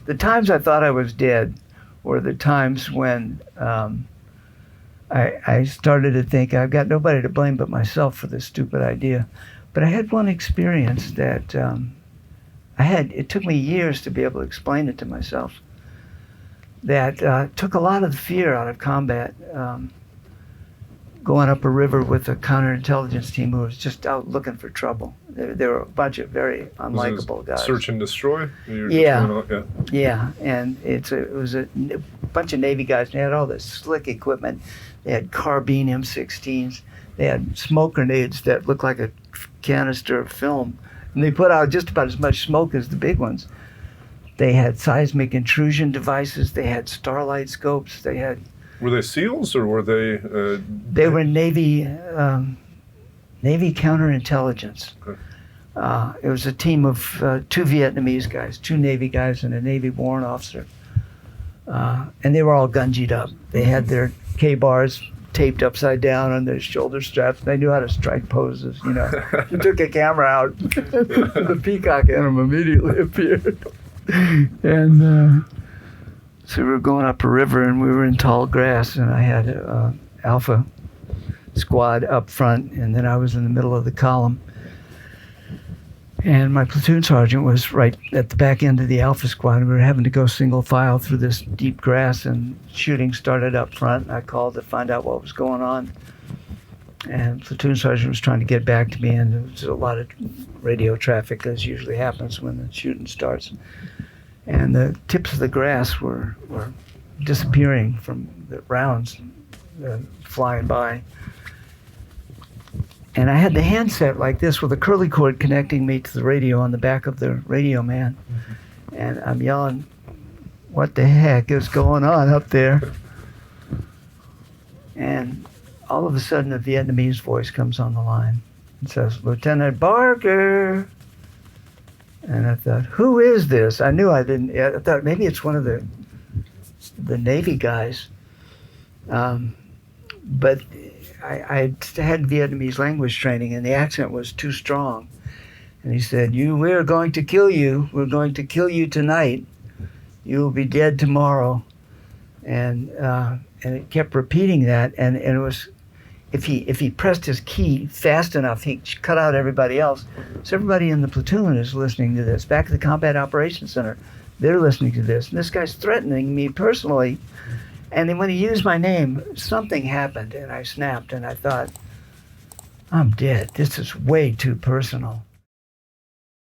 the times I thought I was dead were the times when I started to think I've got nobody to blame but myself for this stupid idea. But I had one experience that it took me years to be able to explain it to myself, that took a lot of the fear out of combat. Going up a river with a counterintelligence team who was just out looking for trouble. They were a bunch of very unlikable guys. Search and destroy? Yeah, and it was a bunch of Navy guys, and they had all this slick equipment. They had carbine M16s. They had smoke grenades that looked like a canister of film, and they put out just about as much smoke as the big ones. They had seismic intrusion devices. They had starlight scopes. They had... Were they SEALs or were they... They were Navy counterintelligence. Okay. It was a team of 2 Vietnamese guys, 2 Navy guys, and a Navy warrant officer. And they were all gungeed up. They had their K-bars taped upside down on their shoulder straps. They knew how to strike poses, you know. You took a camera out, the peacock in them immediately appeared. And... So we were going up a river, and we were in tall grass, and I had Alpha squad up front, and then I was in the middle of the column. And my platoon sergeant was right at the back end of the Alpha squad, and we were having to go single file through this deep grass, and shooting started up front. I called to find out what was going on. And platoon sergeant was trying to get back to me, and there was a lot of radio traffic, as usually happens when the shooting starts. And the tips of the grass were disappearing from the rounds flying by. And I had the handset like this with a curly cord connecting me to the radio on the back of the radio man. Mm-hmm. And I'm yelling, what the heck is going on up there? And all of a sudden a Vietnamese voice comes on the line and says, Lieutenant Barker. And I thought, who is this? I thought maybe it's one of the Navy guys. But I had Vietnamese language training, and the accent was too strong. And he said, we're going to kill you. We're going to kill you tonight. You will be dead tomorrow. And it kept repeating that, and it was, if he pressed his key fast enough, he cut out everybody else. So everybody in the platoon is listening to this. Back at the Combat Operations Center, they're listening to this. And this guy's threatening me personally. And then when he used my name, something happened, and I snapped, and I thought, I'm dead. This is way too personal.